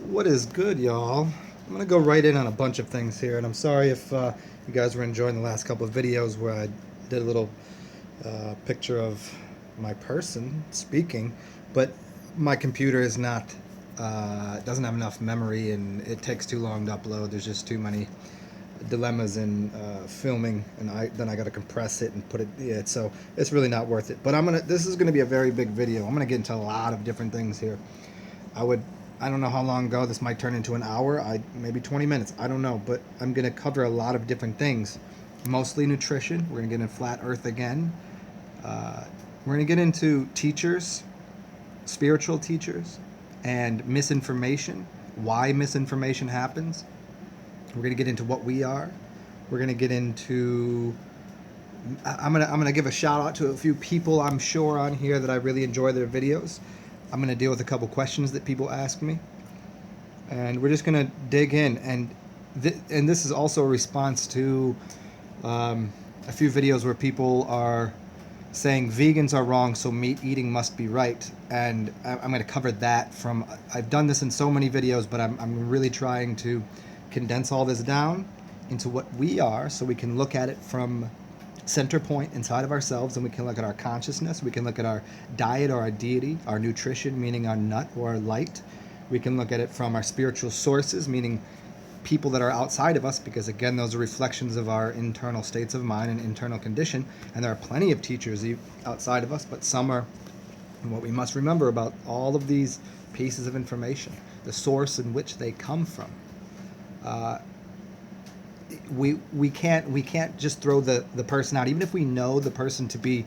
What is good, y'all? I'm gonna go right in on a bunch of things here, and I'm sorry if you guys were enjoying the last couple of videos where I did a little picture of my person speaking, but my computer is not doesn't have enough memory, and it takes too long to upload. There's just too many dilemmas in filming, and then I got to compress it and put it. Yeah, so it's really not worth it. But This is gonna be a very big video. I'm gonna get into a lot of different things here. I would I don't know how long ago this might turn into an hour, maybe 20 minutes, I don't know, but I'm going to cover a lot of different things. Mostly nutrition. We're going to get into flat earth again. We're going to get into teachers, spiritual teachers, and misinformation, why misinformation happens. We're going to get into what we are. We're going to get into I'm gonna give a shout out to a few people I'm sure on here that I really enjoy their videos. I'm gonna deal with a couple questions that people ask me, and we're just gonna dig in. And this is also a response to a few videos where people are saying vegans are wrong, so meat eating must be right. And I'm going to cover that from. I've done this in so many videos, but I'm really trying to condense all this down into what we are, so we can look at it from center point inside of ourselves, and we can look at our consciousness. We can look at our diet or our deity, our nutrition, meaning our nut or our light. We can look at it from our spiritual sources, meaning people that are outside of us, because again, those are reflections of our internal states of mind and internal condition. And there are plenty of teachers outside of us, but some are. And what we must remember about all of these pieces of information, the source in which they come from. Uh, we can't just throw the person out, even if we know the person to be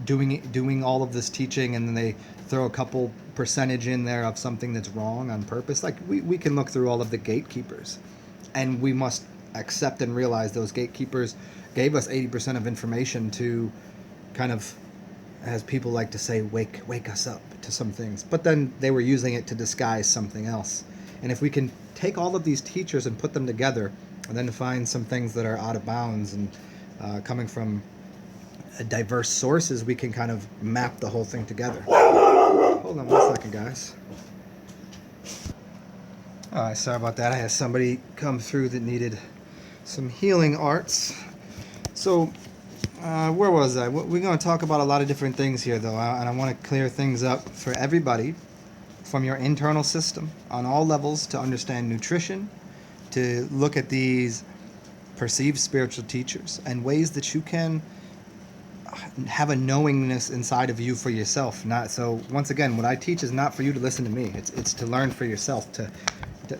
doing all of this teaching, and then they throw a couple percentage in there of something that's wrong on purpose. Like we can look through all of the gatekeepers, and we must accept and realize those gatekeepers gave us 80% of information to kind of, as people like to say, wake us up to some things. But then they were using it to disguise something else. And if we can take all of these teachers and put them together, and then find some things that are out of bounds and coming from diverse sources, we can kind of map the whole thing together. Hold on 1 second, guys. All right, sorry about that. I had somebody come through that needed some healing arts. So, where was I? We're going to talk about a lot of different things here, though, and I want to clear things up for everybody from your internal system on all levels, to understand nutrition, to look at these perceived spiritual teachers, and ways that you can have a knowingness inside of you for yourself. Not so. Once again, what I teach is not for you to listen to me. It's to learn for yourself, to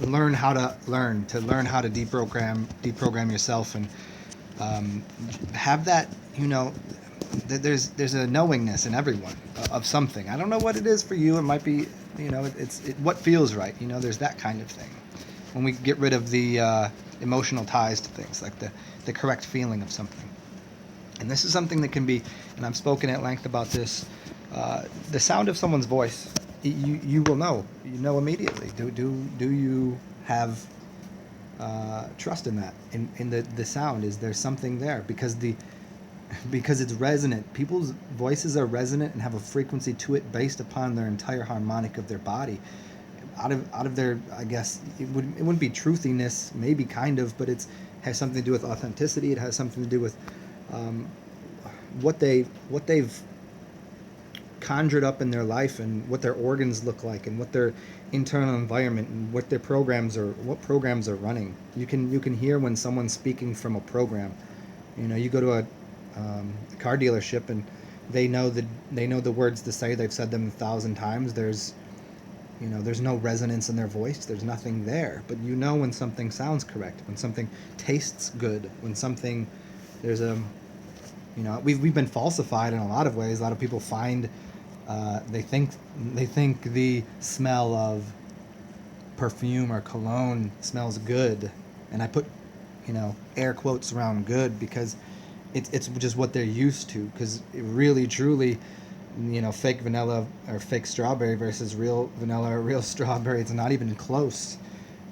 learn how to learn, to learn how to deprogram yourself, and have that. There's a knowingness in everyone of something. I don't know what it is for you. It might be, it's what feels right. There's that kind of thing. When we get rid of the emotional ties to things, like the correct feeling of something. And this is something that can be, and I've spoken at length about this, the sound of someone's voice. You will know. You know immediately. Do you have trust in that? In the sound? Is there something there? Because it's resonant. People's voices are resonant and have a frequency to it based upon their entire harmonic of their body. Out of their, I guess it wouldn't be truthiness, maybe kind of, but it has something to do with authenticity. It has something to do with what they've conjured up in their life, and what their organs look like, and what their internal environment, and what programs are running. You can hear when someone's speaking from a program. You go to a car dealership, and they know the words to say. They've said them 1,000 times. There's no resonance in their voice. There's nothing there. But when something sounds correct, when something tastes good, when something, there's we've been falsified in a lot of ways. A lot of people find, they think the smell of perfume or cologne smells good, and I put, air quotes around good, because it's just what they're used to. Because it really, truly, fake vanilla or fake strawberry versus real vanilla or real strawberry, it's not even close.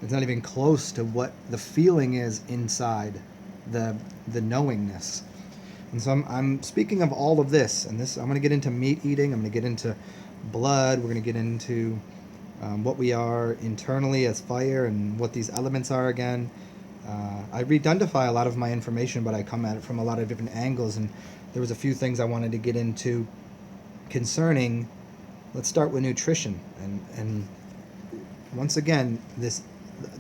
It's not even close to what the feeling is inside, the knowingness. And so I'm speaking of all of this, and this I'm going to get into meat eating. I'm going to get into blood. We're going to get into what we are internally as fire and what these elements are again. I redundify a lot of my information, but I come at it from a lot of different angles, and there was a few things I wanted to get into concerning. Let's start with nutrition, and once again,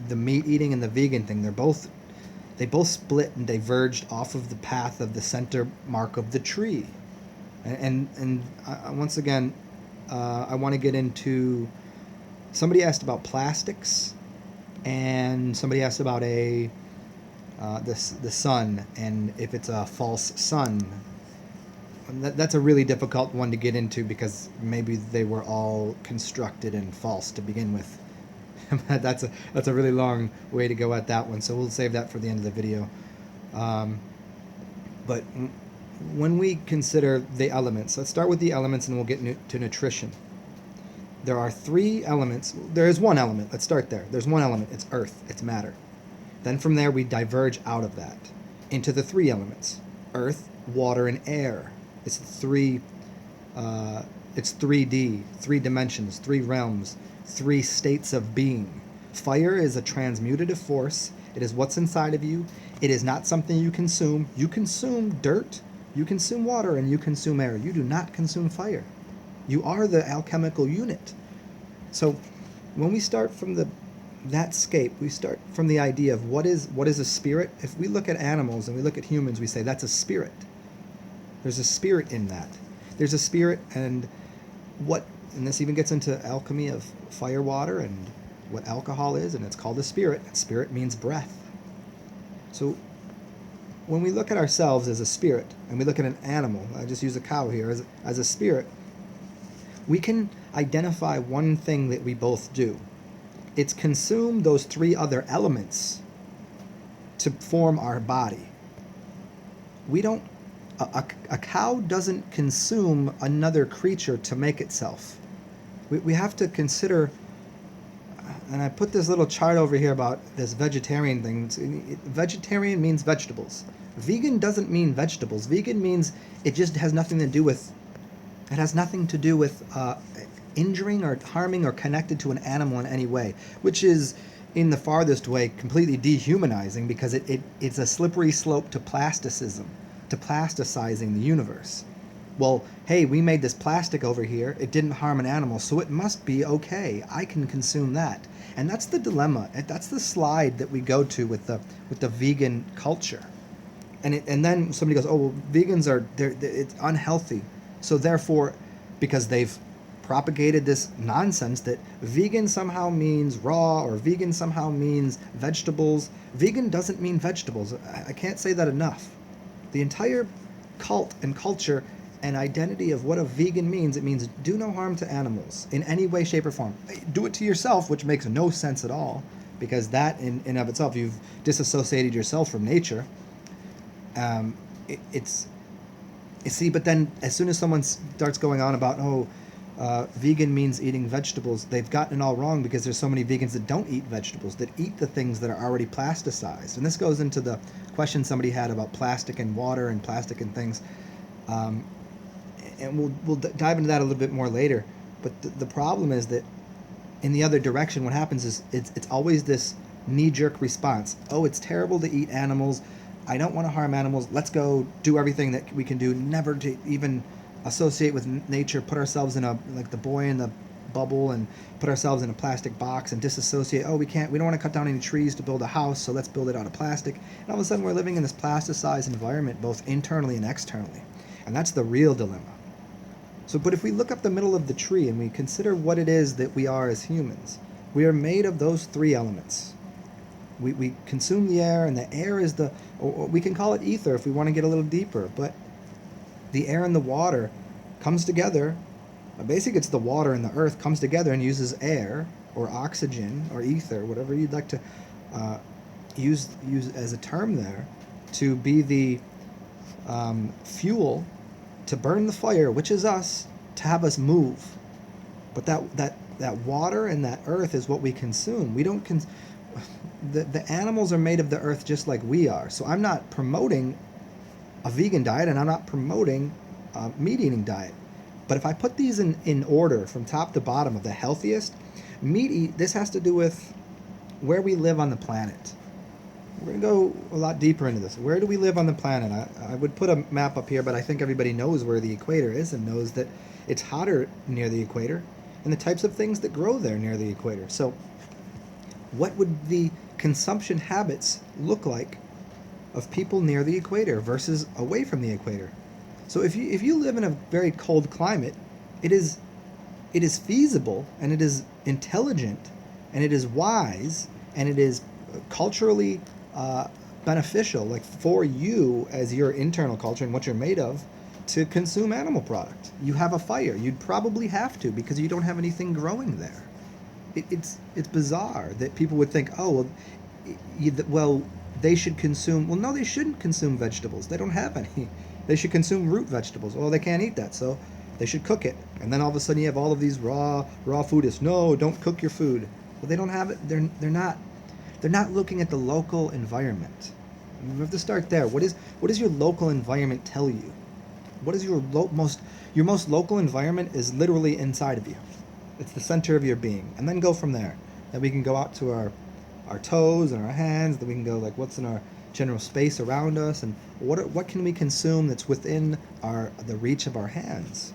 the meat eating and the vegan thing, they both split and diverged off of the path of the center mark of the tree. Once again, I want to get into. Somebody asked about plastics, and somebody asked about the sun and if it's a false sun. That's a really difficult one to get into because maybe they were all constructed and false to begin with. that's a really long way to go at that one, so we'll save that for the end of the video. But when we consider the elements, let's start with the elements and we'll get to nutrition. There are three elements. There is one element. Let's start there. There's one element. It's earth. It's matter. Then from there we diverge out of that into the three elements: earth, water, and air. It's three. It's 3D, 3 dimensions, 3 realms, 3 states of being. Fire is a transmutative force. It is what's inside of you. It is not something you consume. You consume dirt, you consume water, and you consume air. You do not consume fire. You are the alchemical unit. So when we start from that scape, we start from the idea of what is a spirit. If we look at animals and we look at humans, we say that's a spirit. There's a spirit in that. There's a spirit, and this even gets into alchemy of fire, water, and what alcohol is, and it's called a spirit. And spirit means breath. So when we look at ourselves as a spirit, and we look at an animal, I just use a cow here as a spirit, we can identify one thing that we both do. It's consume those 3 other elements to form our body. We don't. A cow doesn't consume another creature to make itself. We have to consider, and I put this little chart over here about this vegetarian thing. Vegetarian means vegetables. Vegan doesn't mean vegetables. Vegan means it just has nothing to do with. It has nothing to do with injuring or harming or connected to an animal in any way, which is, in the farthest way, completely dehumanizing because it's a slippery slope to plasticism, to plasticizing the universe. Well, hey, we made this plastic over here. It didn't harm an animal, so it must be okay. I can consume that. And that's the dilemma. That's the slide that we go to with the vegan culture. And then somebody goes, oh, well, vegans it's unhealthy. So therefore, because they've propagated this nonsense that vegan somehow means raw or vegan somehow means vegetables. Vegan doesn't mean vegetables. I can't say that enough. The entire cult and culture and identity of what a vegan means, it means do no harm to animals in any way, shape, or form. Do it to yourself, which makes no sense at all, because that in of itself, you've disassociated yourself from nature. But then as soon as someone starts going on about, vegan means eating vegetables, they've gotten it all wrong because there's so many vegans that don't eat vegetables, that eat the things that are already plasticized. And this goes into the question somebody had about plastic and water and plastic and things. And we'll dive into that a little bit more later. But the problem is that in the other direction, what happens is it's always this knee-jerk response. Oh, it's terrible to eat animals. I don't want to harm animals. Let's go do everything that we can do, never to even associate with nature, put ourselves in like the boy in the bubble and put ourselves in a plastic box and disassociate. Oh, we don't want to cut down any trees to build a house, so let's build it out of plastic. And all of a sudden we're living in this plasticized environment, both internally and externally. And that's the real dilemma. So, but if we look up the middle of the tree and we consider what it is that we are as humans, we are made of those 3 elements. We consume the air, and the air is or we can call it ether if we want to get a little deeper, but the air and the water comes together. Basically, it's the water and the earth comes together and uses air or oxygen or ether, whatever you'd like to use as a term there, to be the fuel to burn the fire, which is us, to have us move. But that water and that earth is what we consume. We don't the animals are made of the earth just like we are. So I'm not promoting a vegan diet, and I'm not promoting a meat eating diet. But if I put these in order from top to bottom of the healthiest, This has to do with where we live on the planet. We're going to go a lot deeper into this. Where do we live on the planet? I would put a map up here, but I think everybody knows where the equator is and knows that it's hotter near the equator and the types of things that grow there near the equator. So what would the consumption habits look like of people near the equator versus away from the equator? So if you live in a very cold climate, it is feasible and it is intelligent and it is wise and it is culturally beneficial, like for you as your internal culture and what you're made of, to consume animal product. You have a fire. You'd probably have to because you don't have anything growing there. It's bizarre that people would think, oh, well, they should consume. Well, no, they shouldn't consume vegetables. They don't have any. They should consume root vegetables. Well, they can't eat that, so they should cook it. And then all of a sudden you have all of these raw foodists. No, don't cook your food. Well, they don't have it. They're not looking at the local environment. You have to start there. What does your local environment tell you? What is your most local environment is literally inside of you. It's the center of your being. And then go from there. Then we can go out to our toes and our hands. Then we can go like what's in our general space around us and what can we consume that's within the reach of our hands.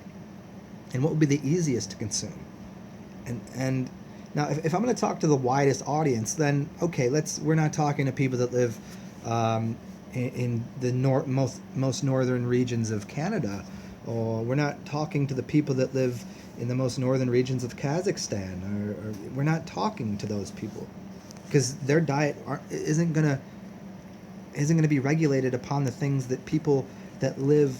And what would be the easiest to consume? And now, if I'm going to talk to the widest audience, then okay, we're not talking to people that live in the most northern regions of Canada, or we're not talking to the people that live in the most northern regions of Kazakhstan, or we're not talking to those people, because their diet isn't going to be regulated upon the things that people that live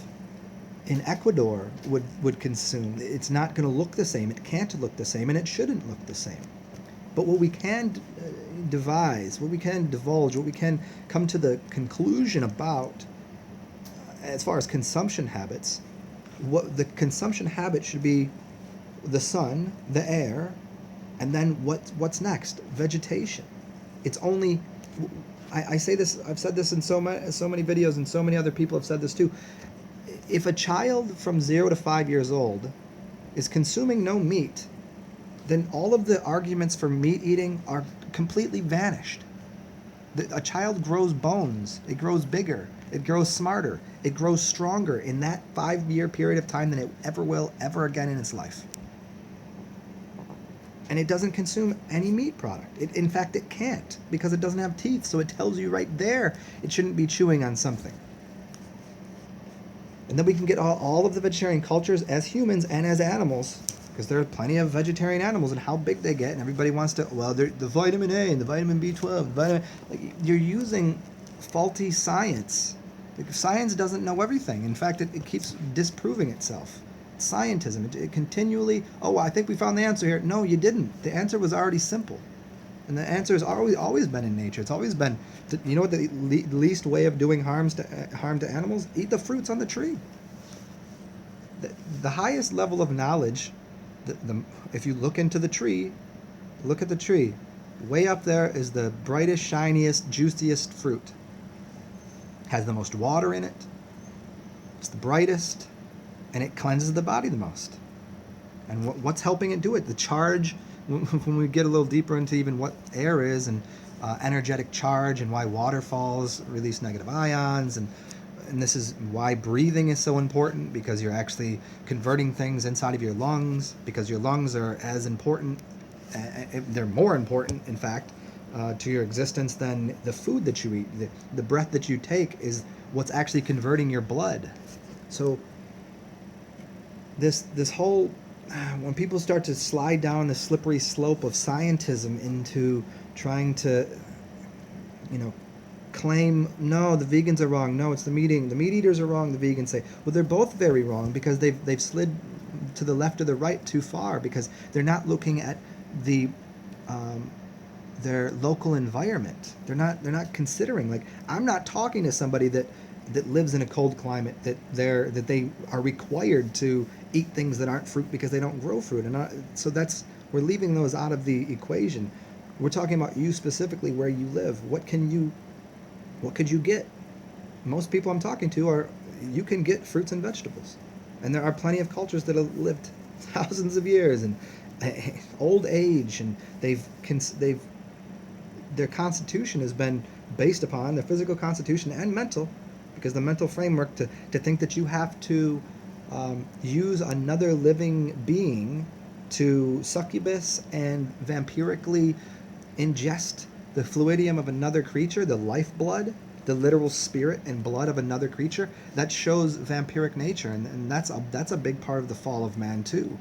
in Ecuador would consume. It's not going to look the same. It can't look the same, and it shouldn't look the same. But what we can devise, what we can divulge, what we can come to the conclusion about, as far as consumption habits, what the consumption habit should be: the sun, the air, and then what's next? Vegetation. It's only. I say this. I've said this in so many videos, and so many other people have said this too. If a child from 0 to 5 years old is consuming no meat, then all of the arguments for meat eating are completely vanished. A child grows bones, it grows bigger, it grows smarter, it grows stronger in that 5-year period of time than it ever will ever again in its life. And it doesn't consume any meat product. In fact, it can't, because it doesn't have teeth, so it tells you right there it shouldn't be chewing on something. And then we can get all of the vegetarian cultures as humans and as animals, because there are plenty of vegetarian animals and how big they get, and everybody wants to, well, the vitamin A and the vitamin B12, you're using faulty science. Like, science doesn't know everything. In fact, it keeps disproving itself. Scientism, it continually, I think we found the answer here. No, you didn't. The answer was already simple. And the answer has always been in nature. It's always been, you know what the least way of doing harm to animals? Eat the fruits on the tree. The highest level of knowledge, if you look into the tree, look at the tree. Way up there is the brightest, shiniest, juiciest fruit. Has the most water in it. It's the brightest, and it cleanses the body the most. And what's helping it do it? The charge. When we get a little deeper into even what air is and energetic charge and why waterfalls release negative ions, and this is why breathing is so important, because you're actually converting things inside of your lungs, because your lungs are as important, they're more important, in fact, to your existence than the food that you eat. The breath that you take is what's actually converting your blood. So this whole... when people start to slide down the slippery slope of scientism into trying to, claim, no, the vegans are wrong, no, it's the meat eaters are wrong, the vegans say, well, they're both very wrong, because they've slid to the left or the right too far, because they're not looking at their local environment. They're not considering, like, I'm not talking to somebody that lives in a cold climate, that they are required to eat things that aren't fruit because they don't grow fruit, we're leaving those out of the equation. We're talking about you specifically, where you live. What could you get? Most people I'm talking to you can get fruits and vegetables, and there are plenty of cultures that have lived thousands of years, and old age, and they've their constitution has been based upon their physical constitution and mental, because the mental framework to think that you have to use another living being to succubus and vampirically ingest the fluidium of another creature, the lifeblood, the literal spirit and blood of another creature, that shows vampiric nature, and that's a big part of the fall of man too.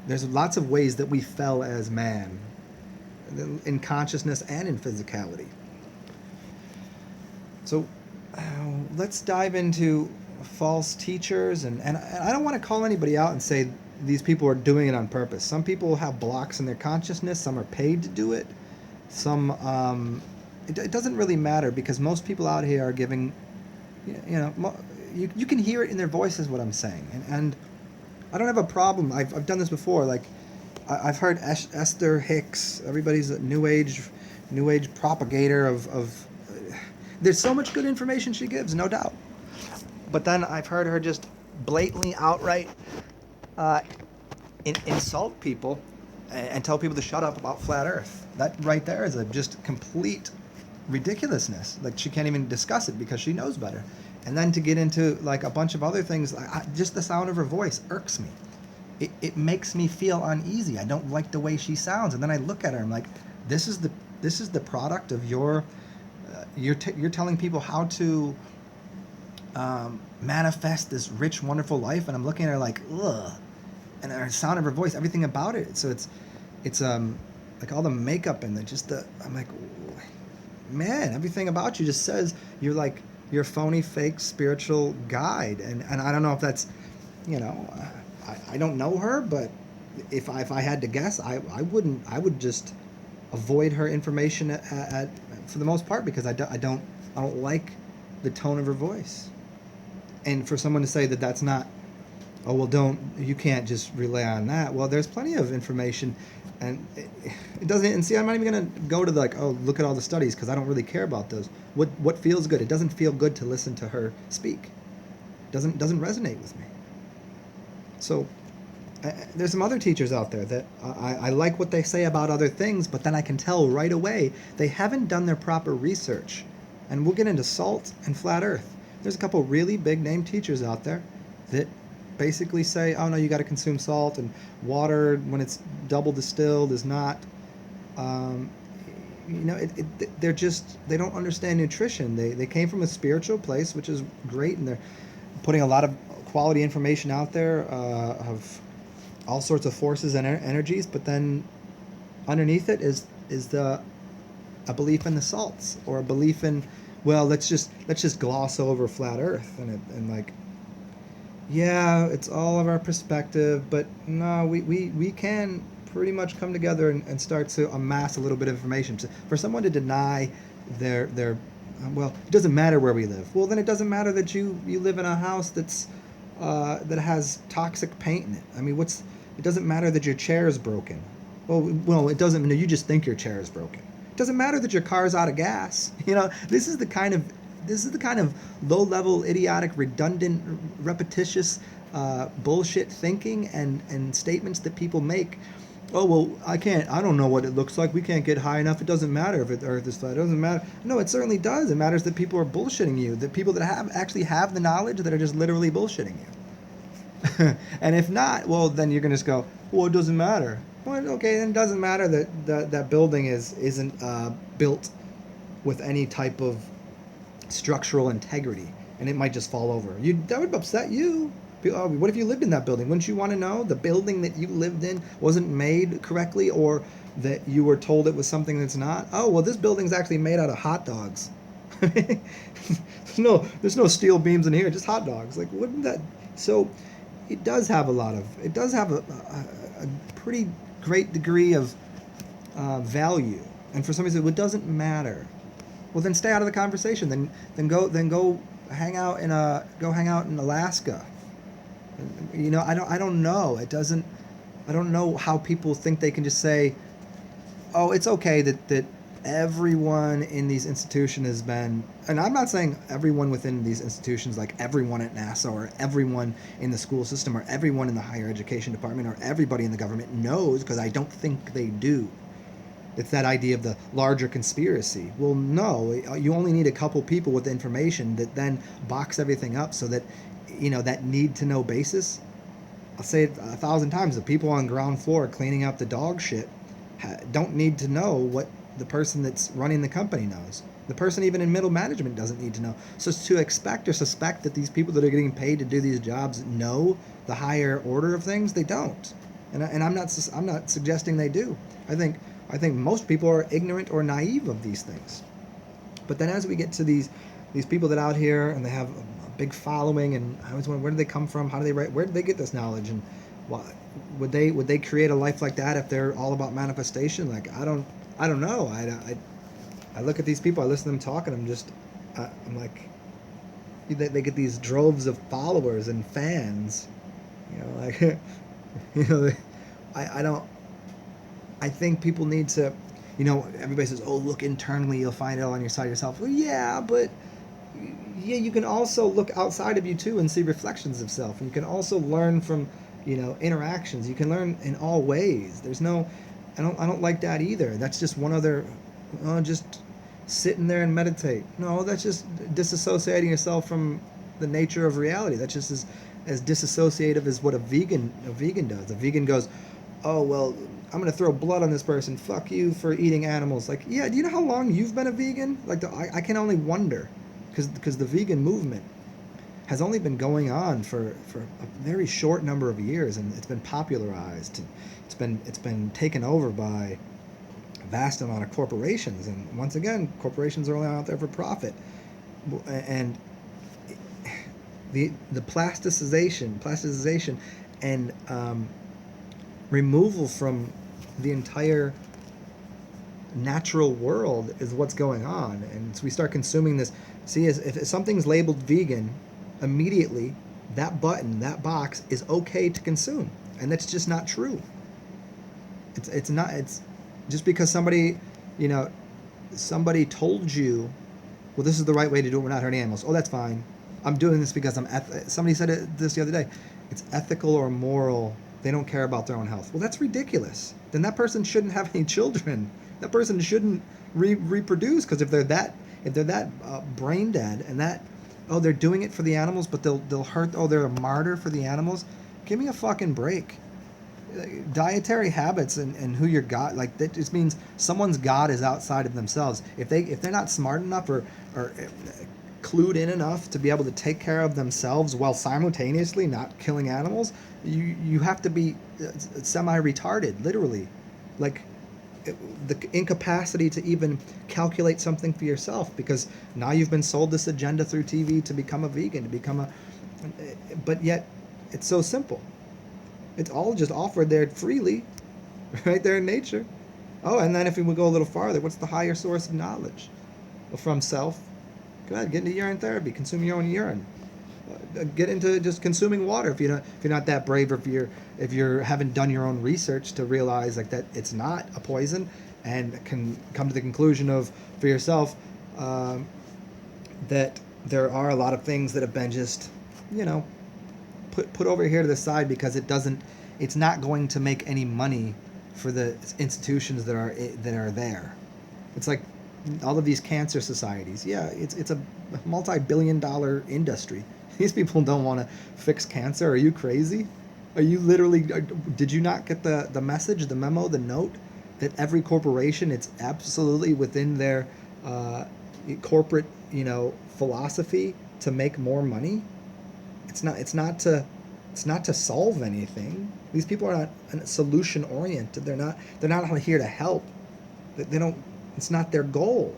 There's lots of ways that we fell as man, in consciousness and in physicality. So let's dive into false teachers, and I don't want to call anybody out and say these people are doing it on purpose. Some people have blocks in their consciousness, some are paid to do it, some it doesn't really matter, because most people out here are giving, you can hear it in their voices what I'm saying, and I don't have a problem. I've done this before. Like I've heard Esther Hicks. Everybody's a new age propagator of. There's so much good information she gives, no doubt. But then I've heard her just blatantly, outright insult people and tell people to shut up about flat Earth. That right there is a just complete ridiculousness. Like, she can't even discuss it because she knows better. And then to get into like a bunch of other things, just the sound of her voice irks me. It makes me feel uneasy. I don't like the way she sounds. And then I look at her, I'm like, this is the product of your you're telling people how to manifest this rich, wonderful life, and I'm looking at her like, ugh. And her sound of her voice, everything about it. So it's like all the makeup and I'm like, man, everything about you just says you're a phony, fake spiritual guide. And I don't know if that's, I don't know her, but if I had to guess, I would just avoid her information for the most part, because I don't like the tone of her voice. And for someone to say that that's not, oh well, you can't just rely on that. Well, there's plenty of information, and it doesn't. And see, I'm not even gonna go to look at all the studies, because I don't really care about those. What feels good? It doesn't feel good to listen to her speak. Doesn't resonate with me. So there's some other teachers out there that I like what they say about other things, but then I can tell right away they haven't done their proper research. And we'll get into salt and flat Earth. There's a couple really big name teachers out there that basically say, oh no, you got to consume salt, and water when it's double distilled is not. They don't understand nutrition. They came from a spiritual place, which is great, and they're putting a lot of quality information out there of all sorts of forces and energies, but then underneath it is a belief in the salts, or a belief in, well, let's just gloss over flat Earth, and like, yeah, it's all of our perspective, but no, we can pretty much come together and start to amass a little bit of information. For someone to deny their well, it doesn't matter where we live. Well, then it doesn't matter that you live in a house that has toxic paint in it. I mean, it doesn't matter that your chair is broken. Well, it doesn't. No, you just think your chair is broken. It doesn't matter that your car's out of gas. This is the kind of low-level, idiotic, redundant, repetitious bullshit thinking and statements that people make. Oh, well, I don't know what it looks like. We can't get high enough. It doesn't matter if the Earth is flat. It doesn't matter. No, it certainly does. It matters that people are bullshitting you. That people that actually have the knowledge that are just literally bullshitting you. And if not, well, then you're going to just go, well, it doesn't matter. Well, okay, then it doesn't matter that building isn't built with any type of structural integrity, and it might just fall over. That would upset you. What if you lived in that building? Wouldn't you want to know the building that you lived in wasn't made correctly, or that you were told it was something that's not? Oh, well, this building's actually made out of hot dogs. there's no steel beams in here, just hot dogs. Like, wouldn't that? So it does have a pretty great degree of value. And for some reason, it doesn't matter. Well, then stay out of the conversation. Then go hang out in Alaska. I don't know. I don't know how people think they can just say, oh, it's okay that everyone in these institutions has been, and I'm not saying everyone within these institutions, like everyone at NASA or everyone in the school system or everyone in the higher education department or everybody in the government knows, because I don't think they do. It's that idea of the larger conspiracy. Well, no, you only need a couple people with information that then box everything up so that, that need to know basis. I'll say it 1,000 times. The people on ground floor cleaning up the dog shit don't need to know what the person that's running the company knows. The person even in middle management doesn't need to know. So to expect or suspect that these people that are getting paid to do these jobs know the higher order of things, they don't. And I'm not suggesting they do. I think most people are ignorant or naive of these things. But then as we get to these people that out here and they have a big following, and I always wonder, where do they come from? How do they write? Where did they get this knowledge? And why would they create a life like that if they're all about manifestation? Like I don't know. I look at these people, I listen to them talk, and I'm like, they get these droves of followers and fans, like, I don't. I think people need to, everybody says, oh, look internally, you'll find it all on your side yourself. Well, yeah, but you can also look outside of you too and see reflections of self. And you can also learn from, interactions. You can learn in all ways. There's no, I don't like that either. That's just one other, just sitting there and meditate. No, that's just disassociating yourself from the nature of reality. That's just as disassociative as what a vegan does. A vegan goes, oh, well, I'm going to throw blood on this person. Fuck you for eating animals. Like, yeah, do you know how long you've been a vegan? Like, I can only wonder, because the vegan movement has only been going on for a very short number of years, and it's been popularized. It's been taken over by a vast amount of corporations, and once again, corporations are only out there for profit. And the plasticization, and removal from the entire natural world is what's going on. And so we start consuming this. See, if something's labeled vegan, immediately that box is okay to consume, and that's just not true. It's not. It's just because somebody told you, well, this is the right way to do it, we're not hurting animals. Oh, that's fine. I'm doing this because somebody said this the other day. It's ethical or moral. They don't care about their own health. Well, that's ridiculous. Then that person shouldn't have any children. That person shouldn't reproduce, because if they're that brain dead, and they're doing it for the animals, but they'll hurt. Oh, they're a martyr for the animals. Give me a fucking break. Dietary habits and who your God, like, that just means someone's God is outside of themselves. If they're not smart enough or clued in enough to be able to take care of themselves while simultaneously not killing animals, you have to be semi-retarded, literally. Like, the incapacity to even calculate something for yourself, because now you've been sold this agenda through TV to become a vegan, but yet it's so simple. It's all just offered there freely, right there in nature. Oh, and then if we would go a little farther, what's the higher source of knowledge? Well, from self. Go ahead, get into urine therapy, consume your own urine. Get into just consuming water if you're not that brave, or if you haven't done your own research to realize like that it's not a poison, and can come to the conclusion of for yourself that there are a lot of things that have been just put over here to the side because it's not going to make any money for the institutions that are there. It's like all of these cancer societies. Yeah, it's a multi-billion-dollar industry. These people don't want to fix cancer. Are you crazy? Are you literally? Did you not get the message, the memo, the note that every corporation, it's absolutely within their corporate philosophy to make more money? It's not to solve anything. These people are not solution oriented. They're not here to help. They don't. It's not their goal.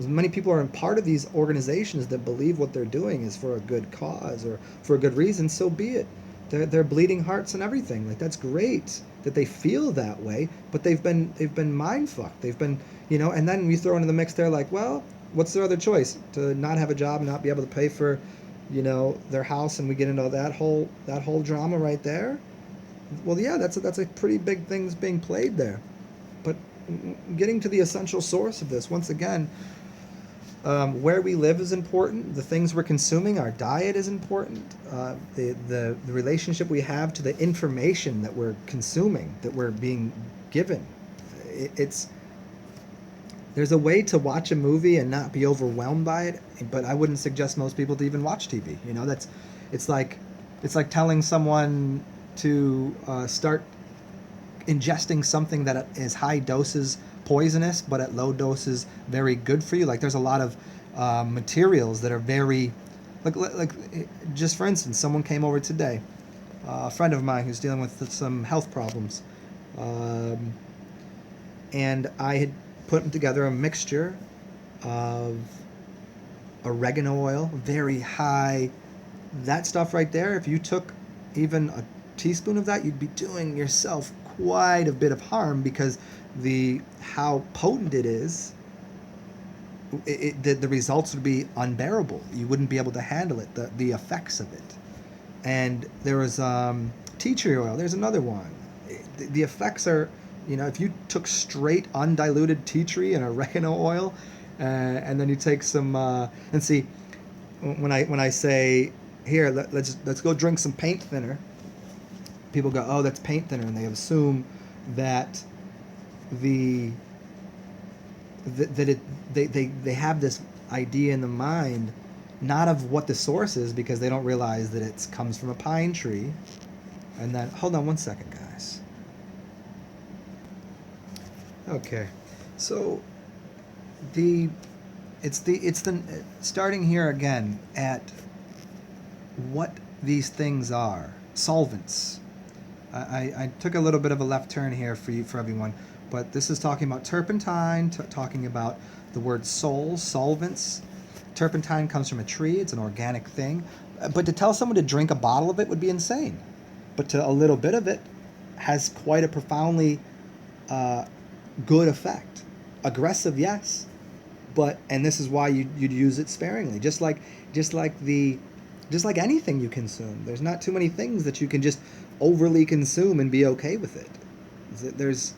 Many people are in part of these organizations that believe what they're doing is for a good cause or for a good reason. So be it. They're bleeding hearts and everything. Like, that's great that they feel that way, but they've been mind fucked. They've been and then we throw into the mix there, like, well, what's their other choice? To not have a job and not be able to pay for their house, and we get into that whole drama right there. Well, yeah, that's a pretty big thing's being played there. But getting to the essential source of this. Once again, where we live is important. The things we're consuming, our diet is important. The relationship we have to the information that we're consuming, that we're being given. It's there's a way to watch a movie and not be overwhelmed by it, but I wouldn't suggest most people to even watch TV. You know, that's it's like it's like telling someone to start ingesting something that is high doses poisonous, but at low doses very good for you. Like there's a lot of materials that are very, like just for instance, someone came over today, a friend of mine who's dealing with some health problems, um, and I had put together a mixture of oregano oil, very high. That stuff right there, if you took even a teaspoon of that, you'd be doing yourself quite a bit of harm because the how potent it is, the results would be unbearable. You wouldn't be able to handle it, the effects of it. And there was tea tree oil. There's another one. The effects are, you know, if you took straight undiluted tea tree and oregano oil, and then you take some and see, when I say here, let's go drink some paint thinner. People go, oh, that's paint thinner, and they assume that the that it they have this idea in the mind, not of what the source is, because they don't realize that it comes from a pine tree. And then hold on one second, guys. Okay, so the it's the starting here again at what these things are. Solvents. I took a little bit of a left turn here for everyone, but this is talking about turpentine, talking about the word soul, solvents. Turpentine comes from a tree. It's an organic thing. But to tell someone to drink a bottle of it would be insane. But to a little bit of it has quite a profoundly good effect. Aggressive, yes, but and this is why you'd use it sparingly. Just like anything you consume. There's not too many things that you can just overly consume and be okay with it. There's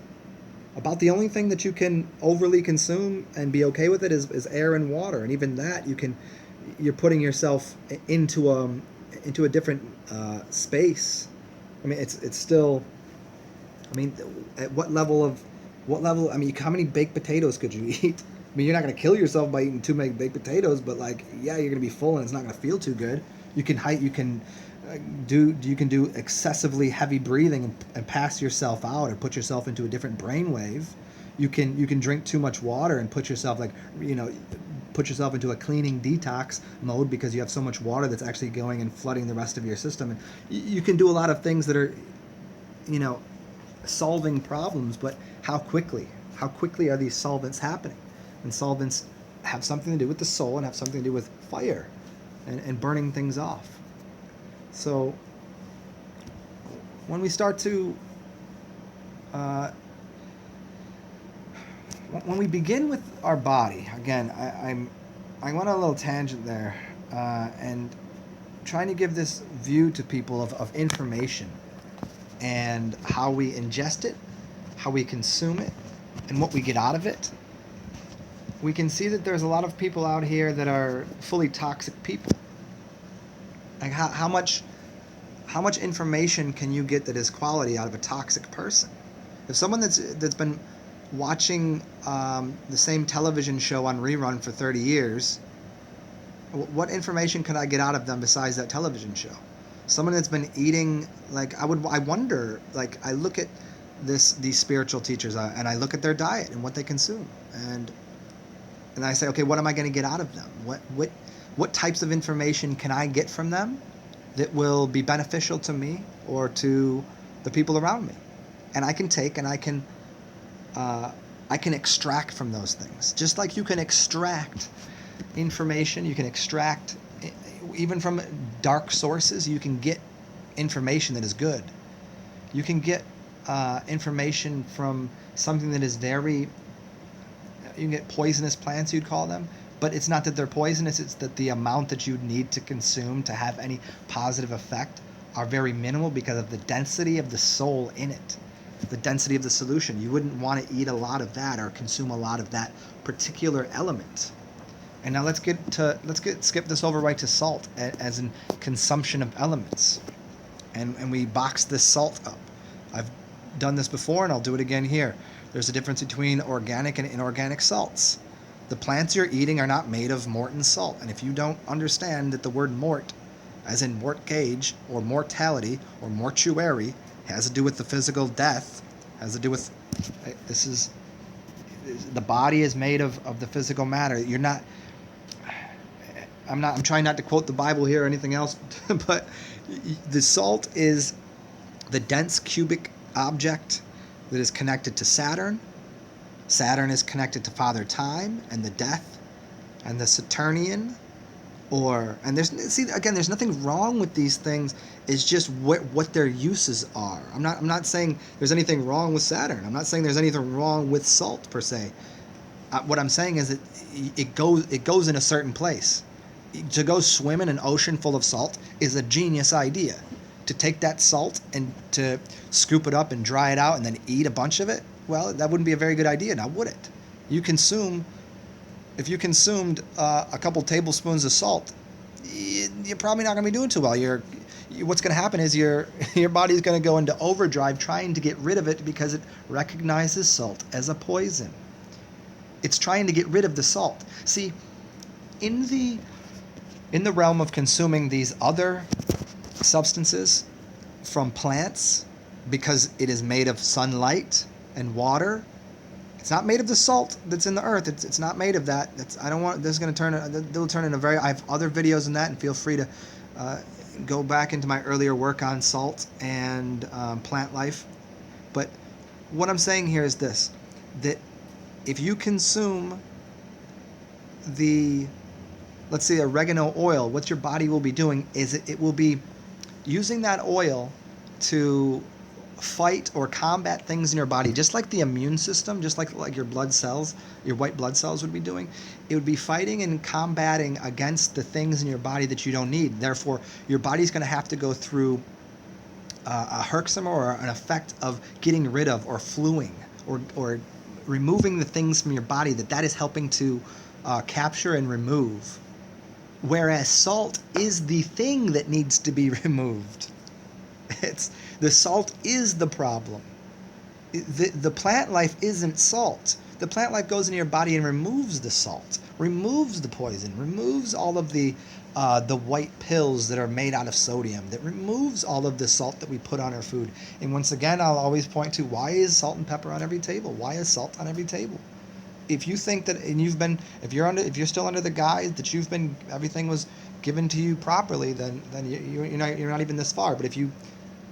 about the only thing that you can overly consume and be okay with it is air and water, and even that you're putting yourself into a different space. I mean, it's still. I mean, at what level? I mean, how many baked potatoes could you eat? I mean, you're not gonna kill yourself by eating too many baked potatoes, but like, yeah, you're gonna be full and it's not gonna feel too good. You can do excessively heavy breathing and pass yourself out or put yourself into a different brainwave. You can drink too much water and put yourself put yourself into a cleaning detox mode because you have so much water that's actually going and flooding the rest of your system. And you can do a lot of things that are, solving problems, but how quickly are these solvents happening? And solvents have something to do with the soul and have something to do with fire and burning things off. So when we start to when we begin with our body, again, I went on a little tangent there, and trying to give this view to people of information and how we ingest it, how we consume it, and what we get out of it. We can see that there's a lot of people out here that are fully toxic people. Like how much information can you get that is quality out of a toxic person? If someone that's been watching the same television show on rerun for 30 years, what information could I get out of them besides that television show? Someone that's been eating, like, I wonder, like, I look at these spiritual teachers and I look at their diet and what they consume, and I say, okay, what am I going to get out of them? What types of information can I get from them that will be beneficial to me or to the people around me? And I can take and I can extract from those things. Just like you can extract information, you can extract even from dark sources. You can get information that is good. You can get information from something that is very. You can get poisonous plants, you'd call them, but it's not that they're poisonous. It's that the amount that you need to consume to have any positive effect are very minimal because of the density of the soul in it. the density of the solution. You wouldn't want to eat a lot of that or consume a lot of that particular element. And now skip this over right to salt as in consumption of elements. And we box this salt up. I've done this before and I'll do it again here. There's a difference between organic and inorganic salts. The plants you're eating are not made of Morton salt. And if you don't understand that the word mort, as in mort gauge or mortality or mortuary, has to do with the physical death, has to do with the body is made of the physical matter. I'm trying not to quote the Bible here or anything else, but the salt is the dense cubic object that is connected to Saturn. Saturn is connected to Father Time and the death and the Saturnian. There's nothing wrong with these things. It's just what their uses are. I'm not saying there's anything wrong with Saturn. I'm not saying there's anything wrong with salt per se. What I'm saying is that it goes in a certain place. To go swim in an ocean full of salt is a genius idea. To take that salt and to scoop it up and dry it out and then eat a bunch of it, well, that wouldn't be a very good idea, now would it? If you consumed a couple tablespoons of salt, you're probably not going to be doing too well. What's going to happen is your body's going to go into overdrive trying to get rid of it because it recognizes salt as a poison. It's trying to get rid of the salt. See, in the realm of consuming these other substances from plants, because it is made of sunlight and water, it's not made of the salt that's in the earth. It's not made of that. It'll turn into I have other videos on that, and feel free to go back into my earlier work on salt and plant life. But what I'm saying here is this, that if you consume let's say oregano oil, what your body will be doing is it will be using that oil to fight or combat things in your body, just like the immune system, just like your blood cells, your white blood cells would be doing. It would be fighting and combating against the things in your body that you don't need. Therefore, your body's going to have to go through a herxema or an effect of getting rid of or fluing or removing the things from your body that is helping to capture and remove. Whereas salt is the thing that needs to be removed. The salt is the problem. The plant life isn't salt. The plant life goes into your body and removes the salt, removes the poison, removes all of the white pills that are made out of sodium, that removes all of the salt that we put on our food. And once again, I'll always point to, why is salt and pepper on every table? Why is salt on every table? If you think that, and if you're still under the guise that everything was given to you properly, then you're not even this far. But if you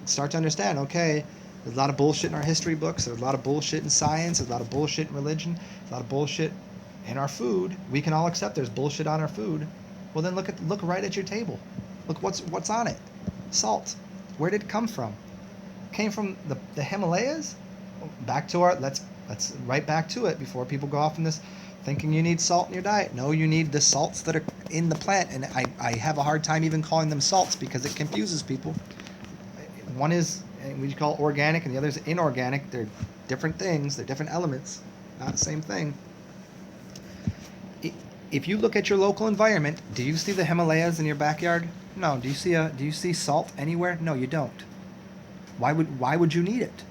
start to understand, okay, there's a lot of bullshit in our history books, there's a lot of bullshit in science, there's a lot of bullshit in religion, there's a lot of bullshit in our food. We can all accept there's bullshit on our food. Well, then look right at your table. Look what's on it. Salt. Where did it come from? It came from the Himalayas. Back to let's right back to it before people go off in this thinking you need salt in your diet. No, you need the salts that are in the plant, and I have a hard time even calling them salts because it confuses people. One is what you call organic, and the other is inorganic. They're different things. They're different elements, not the same thing. If you look at your local environment, do you see the Himalayas in your backyard? No. Do you see salt anywhere? No, you don't. Why would you need it?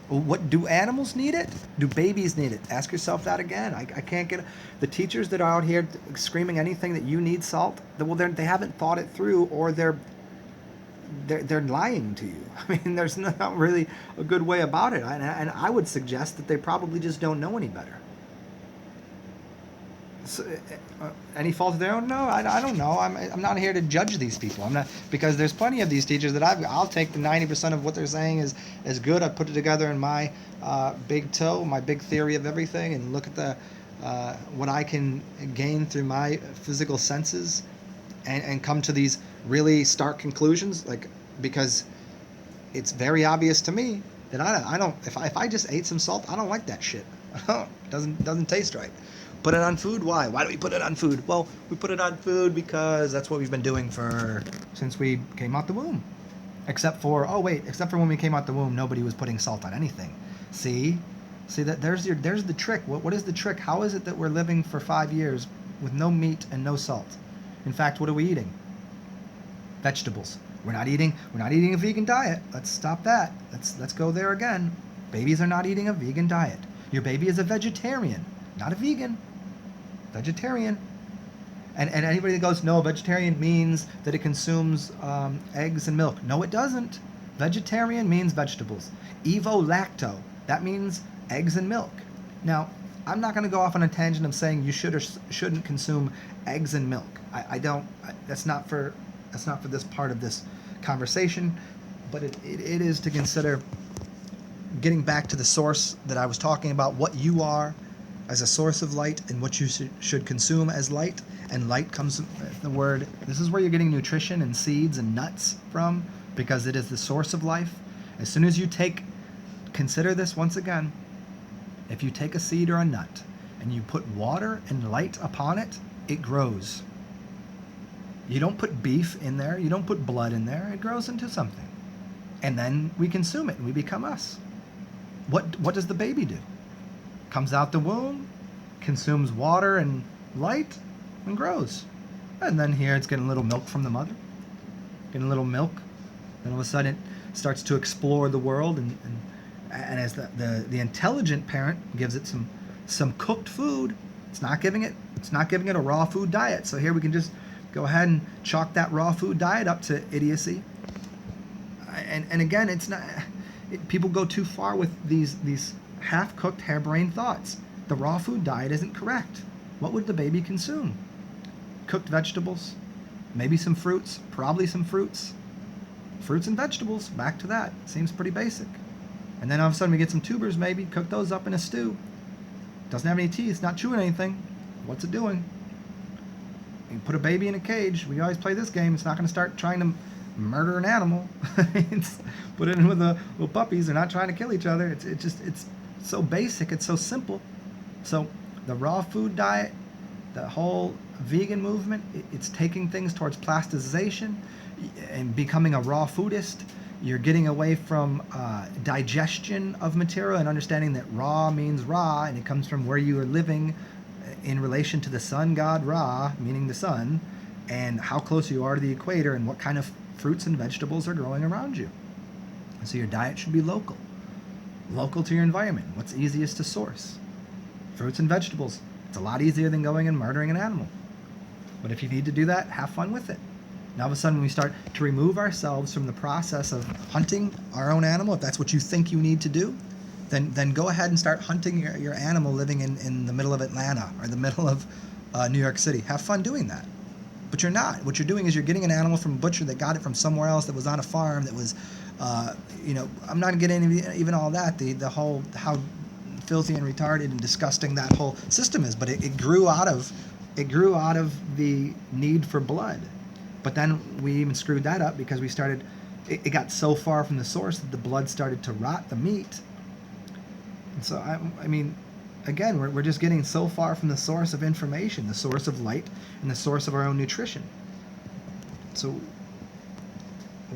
What do animals need it? Do babies need it? Ask yourself that again. I can't get the teachers that are out here screaming anything that you need salt. Well, they haven't thought it through, or they're lying to you. I mean, there's not really a good way about it, and I would suggest that they probably just don't know any better. So, any fault of their own? No, I don't know. I'm not here to judge these people. I'm not, because there's plenty of these teachers that I'll take the 90% of what they're saying as good. I put it together in my big toe, my big theory of everything, and look at what I can gain through my physical senses, and come to these really stark conclusions. Because it's very obvious to me that I don't. If I just ate some salt, I don't like that shit. It doesn't taste right. Put it on food? Why? Why do we put it on food? Well, we put it on food because that's what we've been doing since we came out the womb. Except for, oh wait, except for when we came out the womb, nobody was putting salt on anything. See that there's the trick. What is the trick? How is it that we're living for 5 years with no meat and no salt? In fact, what are we eating? Vegetables. We're not eating a vegan diet. Let's stop that. Let's go there again. Babies are not eating a vegan diet. Your baby is a vegetarian, not a vegan. Vegetarian. And anybody that goes, no, vegetarian means that it consumes eggs and milk. No, it doesn't. Vegetarian means vegetables. Evo-lacto, that means eggs and milk. Now, I'm not going to go off on a tangent of saying you should or shouldn't consume eggs and milk. That's not for this part of this conversation, but it is to consider getting back to the source that I was talking about, what you are as a source of light and what you should consume as light. And light comes the word, this is where you're getting nutrition and seeds and nuts from, because it is the source of life. As soon as you consider this once again, if you take a seed or a nut and you put water and light upon it, it grows. You don't put beef in there, you don't put blood in there, it grows into something. And then we consume it and we become us. What does the baby do? Comes out the womb, consumes water and light, and grows. And then here it's getting a little milk from the mother, getting a little milk. Then all of a sudden it starts to explore the world, and as the intelligent parent gives it some cooked food, it's not giving it a raw food diet. So here we can just go ahead and chalk that raw food diet up to idiocy. And again, it's not. People go too far with these half-cooked, harebrained thoughts. The raw food diet isn't correct. What would the baby consume? Cooked vegetables, maybe some fruits, probably some fruits. Fruits and vegetables, back to that. Seems pretty basic. And then all of a sudden we get some tubers, maybe, cook those up in a stew. Doesn't have any teeth, not chewing anything. What's it doing? You put a baby in a cage. We always play this game. It's not going to start trying to murder an animal. Put it in with the little puppies. They're not trying to kill each other. It's so basic. It's so simple. So the raw food diet, the whole vegan movement, it's taking things towards plasticization and becoming a raw foodist. You're getting away from digestion of material and understanding that raw means raw, and it comes from where you are living in relation to the sun god Ra, meaning the sun, and how close you are to the equator and what kind of fruits and vegetables are growing around you. And so your diet should be local to your environment. What's easiest to source? Fruits and vegetables. It's a lot easier than going and murdering an animal. But if you need to do that, have fun with it. Now all of a sudden when we start to remove ourselves from the process of hunting our own animal, if that's what you think you need to do, then go ahead and start hunting your animal living in the middle of Atlanta or the middle of New York City. Have fun doing that. But you're not. What you're doing is you're getting an animal from a butcher that got it from somewhere else, that was on a farm, that was, I'm not getting even all that, the whole, how filthy and retarded and disgusting that whole system is. But it grew out of the need for blood. But then we even screwed that up because it got so far from the source that the blood started to rot the meat. And so, I mean, again, we're just getting so far from the source of information, the source of light, and the source of our own nutrition. So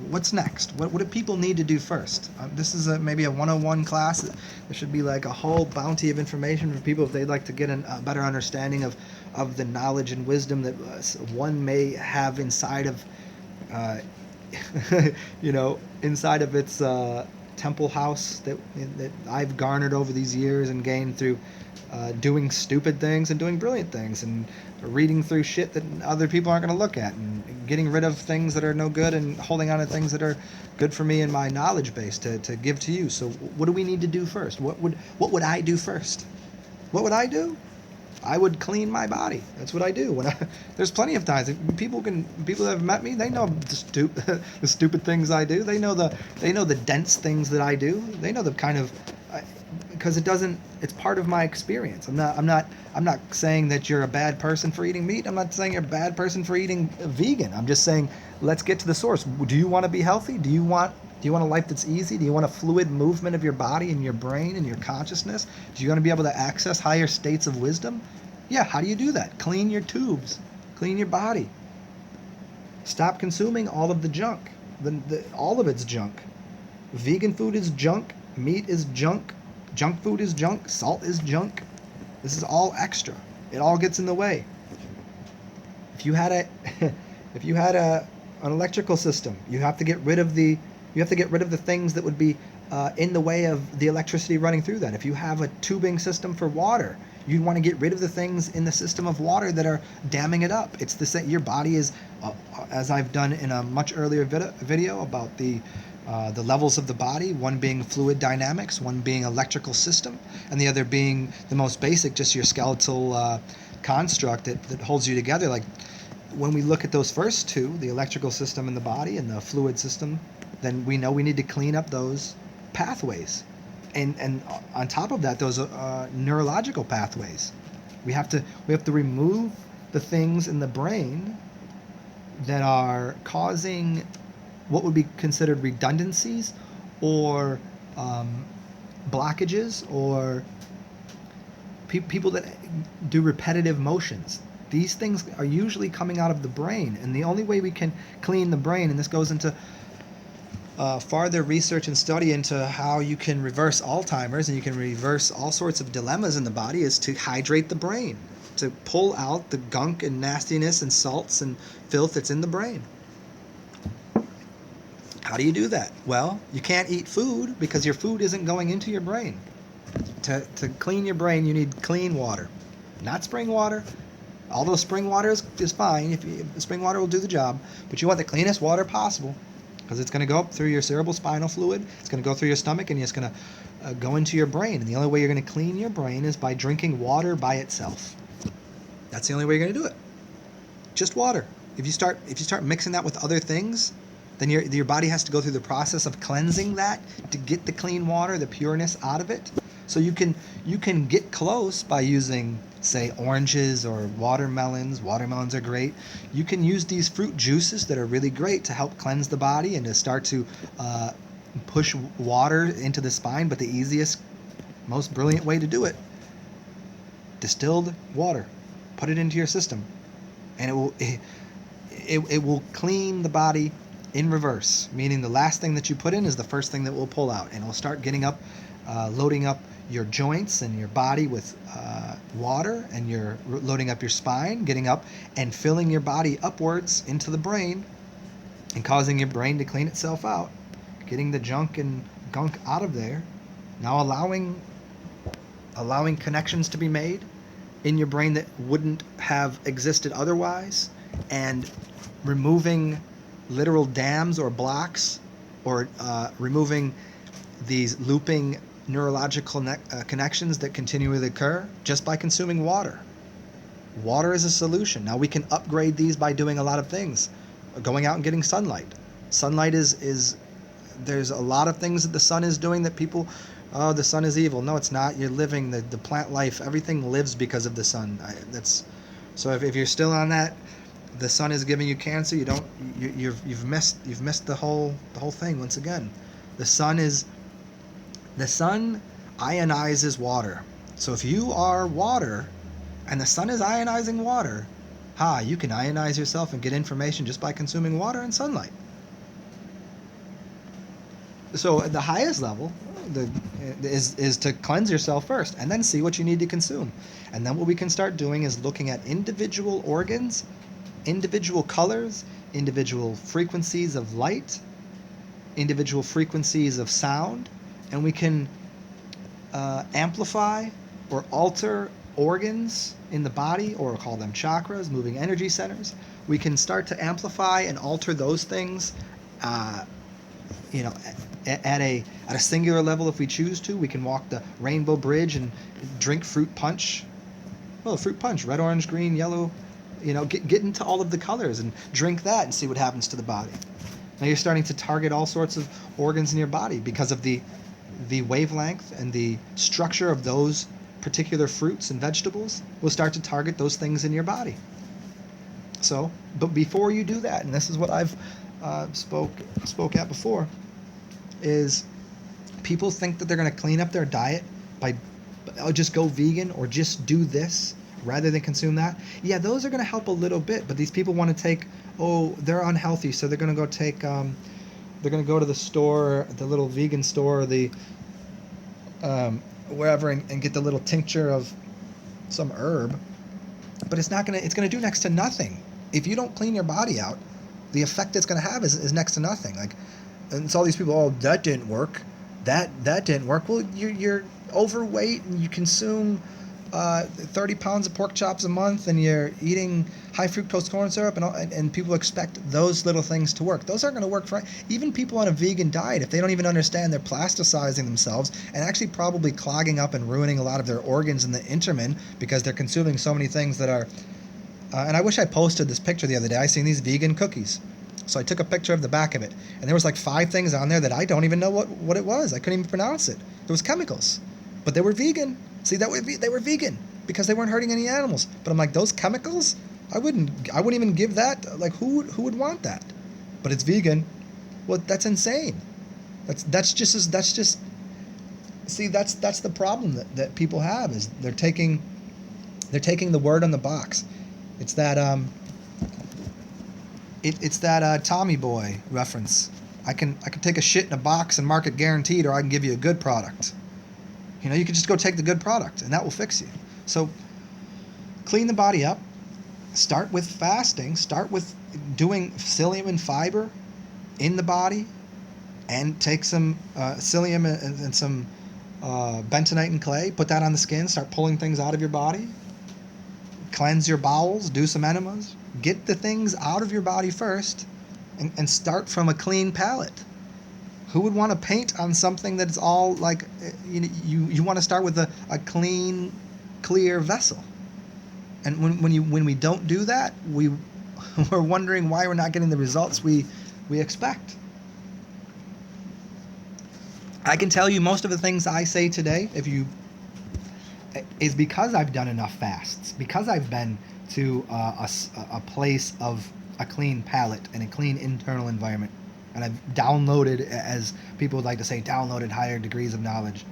what's next? What do people need to do first? This is maybe a 101 class. There should be like a whole bounty of information for people if they'd like to get a better understanding of the knowledge and wisdom that one may have inside of, inside of its temple house that I've garnered over these years and gained through doing stupid things and doing brilliant things and reading through shit that other people aren't going to look at and getting rid of things that are no good and holding on to things that are good for me and my knowledge base to give to you. So what do we need to do first? What would I do first? What would I do? I would clean my body. That's what I do. There's plenty of times people that have met me, they know the stupid things I do. They know the dense things that I do. They know the kind of, because it's part of my experience. I'm not saying that you're a bad person for eating meat. I'm not saying you're a bad person for eating vegan. I'm just saying let's get to the source. Do you want to be healthy? Do you want a life that's easy? Do you want a fluid movement of your body and your brain and your consciousness? Do you want to be able to access higher states of wisdom? Yeah, how do you do that? Clean your tubes. Clean your body. Stop consuming all of the junk. All of it's junk. Vegan food is junk. Meat is junk. Junk food is junk. Salt is junk. This is all extra. It all gets in the way. If you had a, if you had an electrical system, you have to get rid of the things that would be in the way of the electricity running through that. If you have a tubing system for water, you'd want to get rid of the things in the system of water that are damming it up. It's the same. Your body is, as I've done in a much earlier video about the levels of the body, one being fluid dynamics, one being electrical system, and the other being the most basic, just your skeletal construct that holds you together. Like when we look at those first two, the electrical system in the body and the fluid system, then we know we need to clean up those pathways. And on top of that, those neurological pathways. We have to remove the things in the brain that are causing what would be considered redundancies or blockages, or people that do repetitive motions. These things are usually coming out of the brain, and the only way we can clean the brain, and this goes into farther research and study into how you can reverse Alzheimer's and you can reverse all sorts of dilemmas in the body, is to hydrate the brain, to pull out the gunk and nastiness and salts and filth that's in the brain. How do you do that? Well, you can't eat food because your food isn't going into your brain. To clean your brain, you need clean water, not spring water. Although spring water is fine, if spring water will do the job, but you want the cleanest water possible, because it's going to go up through your cerebrospinal fluid, it's going to go through your stomach, and it's going to go into your brain. And the only way you're going to clean your brain is by drinking water by itself. That's the only way you're going to do it. Just water. If you start mixing that with other things, then your body has to go through the process of cleansing that to get the clean water, the pureness out of it. So you can get close by using, say, oranges or watermelons. Watermelons are great. You can use these fruit juices that are really great to help cleanse the body and to start to push water into the spine. But the easiest, most brilliant way to do it, distilled water. Put it into your system, and it will clean the body in reverse, meaning the last thing that you put in is the first thing that will pull out, and it'll start getting up, loading up your joints and your body with water, and you're loading up your spine, getting up and filling your body upwards into the brain and causing your brain to clean itself out, getting the junk and gunk out of there, now allowing connections to be made in your brain that wouldn't have existed otherwise, and removing literal dams or blocks, or removing these looping neurological connections that continually occur just by consuming water. Water is a solution. Now we can upgrade these by doing a lot of things. Going out and getting sunlight. Sunlight is there's a lot of things that the sun is doing that people, oh, the sun is evil. No, it's not. You're living the plant life. Everything lives because of the sun. So if you're still on that, the sun is giving you cancer. You've missed the whole thing once again. The sun ionizes water. So if you are water and the sun is ionizing water, you can ionize yourself and get information just by consuming water and sunlight. So at the highest level is to cleanse yourself first, and then see what you need to consume. And then what we can start doing is looking at individual organs, individual colors, individual frequencies of light, individual frequencies of sound, and we can amplify or alter organs in the body, or call them chakras, moving energy centers. We can start to amplify and alter those things, at a singular level if we choose to. We can walk the rainbow bridge and drink fruit punch. Well, fruit punch, red, orange, green, yellow. Get into all of the colors and drink that and see what happens to the body. Now you're starting to target all sorts of organs in your body because of the wavelength and the structure of those particular fruits and vegetables will start to target those things in your body. So, but before you do that, and this is what I've spoke at before, is people think that they're going to clean up their diet by just go vegan or just do this rather than consume that. Yeah, those are going to help a little bit, but these people want to take, they're unhealthy, so they're going to go take they're gonna go to the store, the little vegan store, or the wherever, and get the little tincture of some herb. But it's gonna do next to nothing if you don't clean your body out. The effect it's gonna have is next to nothing. Like, and it's all these people. Oh, that didn't work. That didn't work. Well, you're overweight and you consume 30 pounds of pork chops a month, and you're eating high fructose corn syrup, and people expect those little things to work. Those aren't going to work for even people on a vegan diet. If they don't even understand, they're plasticizing themselves and actually probably clogging up and ruining a lot of their organs in the intermin because they're consuming so many things that are. And I wish I posted this picture the other day. I seen these vegan cookies. So I took a picture of the back of it, and there was like 5 things on there that I don't even know what it was. I couldn't even pronounce it. It was chemicals, but they were vegan. See, they were vegan because they weren't hurting any animals. But I'm like, those chemicals, I wouldn't even give that. Like, who would want that? But it's vegan. Well, that's insane. That's just. See, that's the problem that people have, is they're taking the word on the box. It's that it's that Tommy Boy reference. I can take a shit in a box and mark it guaranteed, or I can give you a good product. You know, you can just go take the good product, and that will fix you. So, clean the body up. Start with fasting. Start with doing psyllium and fiber in the body, and take some psyllium and some bentonite and clay. Put that on the skin. Start pulling things out of your body. Cleanse your bowels. Do some enemas. Get the things out of your body first, and start from a clean palate. Who would want to paint on something that's all like, you want to start with a clean, clear vessel. And when we don't do that, we're wondering why we're not getting the results we expect. I can tell you most of the things I say today, is because I've done enough fasts, because I've been to a place of a clean palate and a clean internal environment. And I've downloaded, as people would like to say, downloaded higher degrees of knowledge.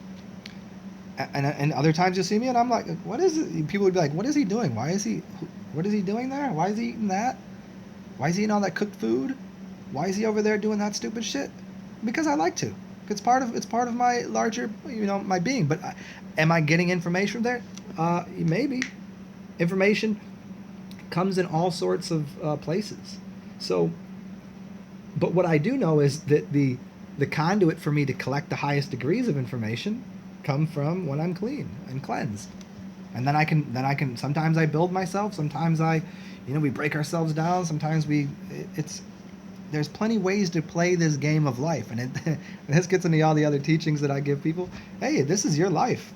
And other times you'll see me and I'm like, what is it? People would be like, what is he doing? What is he doing there? Why is he eating that? Why is he eating all that cooked food? Why is he over there doing that stupid shit? Because I like to. It's part of my larger, my being. But am I getting information from there? Maybe. Information comes in all sorts of places. So, but what I do know is that the conduit for me to collect the highest degrees of information come from when I'm clean and cleansed. And then I can sometimes I build myself, sometimes we break ourselves down, sometimes there's plenty ways to play this game of life. And this gets into all the other teachings that I give people. Hey, this is your life.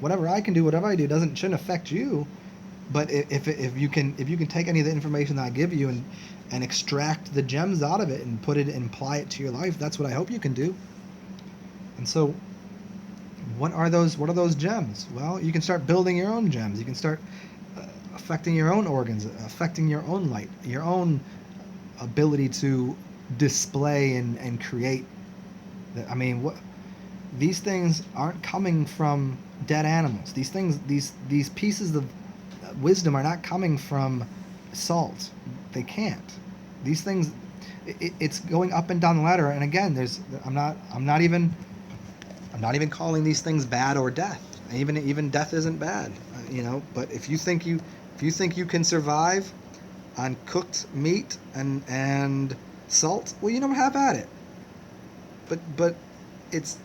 Whatever I can do, whatever I do shouldn't affect you. But if you can take any of the information that I give you and extract the gems out of it and put it and apply it to your life, that's what I hope you can do. And so, what are those gems? Well, you can start building your own gems. You can start affecting your own organs, affecting your own light, your own ability to display and create. These things aren't coming from dead animals. These things, these pieces of wisdom are not coming from salt. They can't. These things, it's going up and down the ladder. And again, I'm not even calling these things bad or death. Even death isn't bad, But if you think you can survive on cooked meat and salt, well, have at it. But it's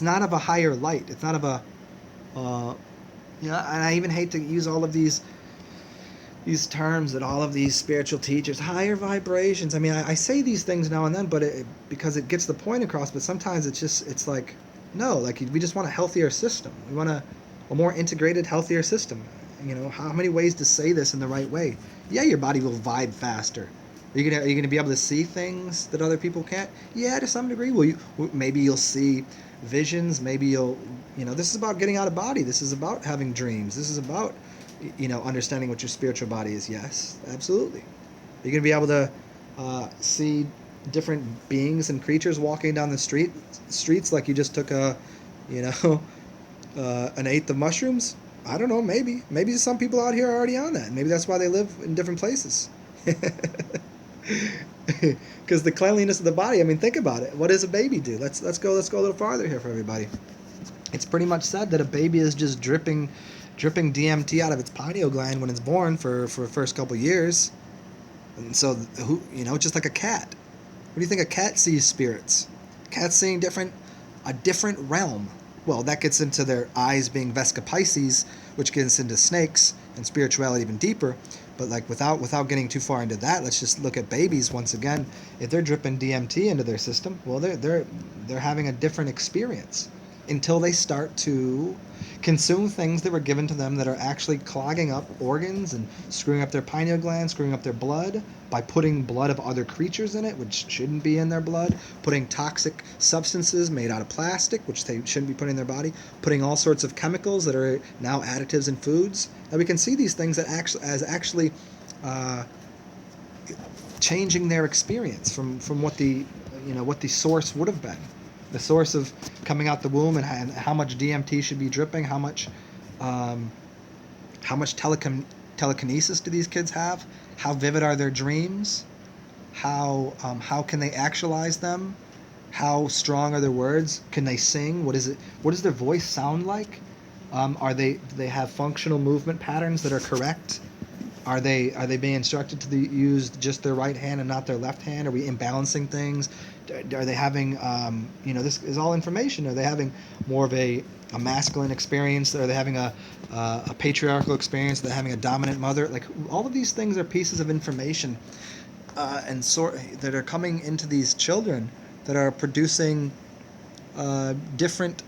not of a higher light. It's not of a and I even hate to use all of these terms that all of these spiritual teachers, higher vibrations. I say these things now and then, but because it gets the point across. But sometimes it's like, no, like we just want a healthier system. We want a more integrated, healthier system. How many ways to say this in the right way? Yeah, your body will vibe faster. Are you gonna be able to see things that other people can't? Yeah, to some degree. Maybe you'll see visions. Maybe this is about getting out of body. This is about having dreams. This is about understanding what your spiritual body is. Yes, absolutely. You're gonna be able to see different beings and creatures walking down the streets like you just took an eighth of mushrooms. I don't know. Maybe some people out here are already on that. Maybe that's why they live in different places. Because the cleanliness of the body, I mean, think about it. What does a baby do? Let's go a little farther here for everybody. It's pretty much said that a baby is just dripping DMT out of its pineal gland when it's born for the first couple years. And so, just like a cat. What do you think a cat sees spirits? Cats seeing a different realm. Well, that gets into their eyes being Vesca Pisces, which gets into snakes and spirituality even deeper. But like without getting too far into that, let's just look at babies once again. If they're dripping DMT into their system, well, they're having a different experience until they start to consume things that were given to them that are actually clogging up organs and screwing up their pineal gland, screwing up their blood by putting blood of other creatures in it, which shouldn't be in their blood, putting toxic substances made out of plastic, which they shouldn't be putting in their body, putting all sorts of chemicals that are now additives in foods. And we can see these things that actually changing their experience from what the source would have been. The source of coming out the womb and how much DMT should be dripping, how much telekinesis do these kids have, how vivid are their dreams, how can they actualize them, how strong are their words, can they sing, what does their voice sound like, do they have functional movement patterns that are correct? Are they being instructed to use just their right hand and not their left hand? Are we imbalancing things? Are they having, this is all information. Are they having more of a masculine experience? Are they having a patriarchal experience? Are they having a dominant mother? Like, all of these things are pieces of information that are coming into these children that are producing different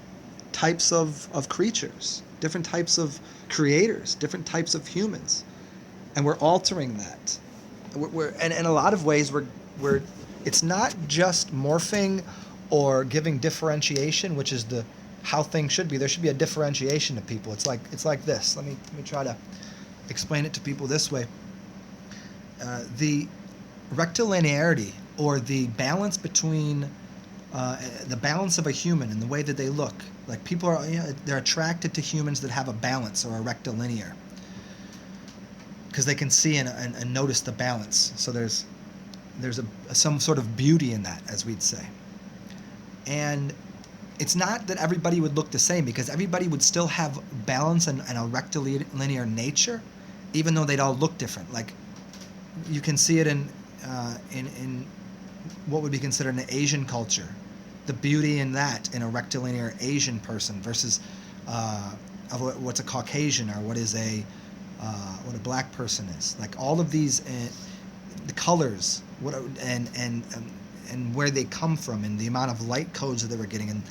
types of creatures, different types of creators, different types of humans. And we're altering that. And in a lot of ways, we're it's not just morphing or giving differentiation, which is how things should be. There should be a differentiation to people. It's like this. Let me try to explain it to people this way. The rectilinearity, or the balance between the balance of a human and the way that they look. Like, people are, they're attracted to humans that have a balance or a rectilinear, because they can see and notice the balance. So there's some sort of beauty in that, as we'd say. And it's not that everybody would look the same, because everybody would still have balance and a rectilinear nature, even though they'd all look different. Like, you can see it in what would be considered an Asian culture. The beauty in that, in a rectilinear Asian person versus what's a Caucasian, or what a black person is. Like, all of these, the colors, and where they come from, and the amount of light codes that they were getting, and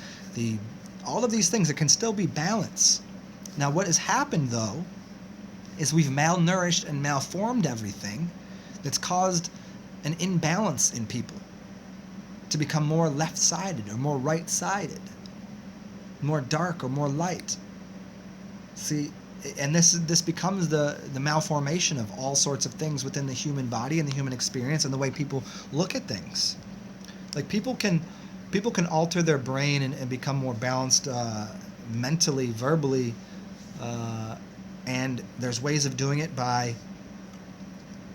all of these things, it can still be balance. Now, what has happened, though, is we've malnourished and malformed everything, that's caused an imbalance in people to become more left-sided or more right-sided, more dark or more light. See, and this becomes the malformation of all sorts of things within the human body and the human experience and the way people look at things. Like, people can alter their brain and become more balanced mentally, verbally, and there's ways of doing it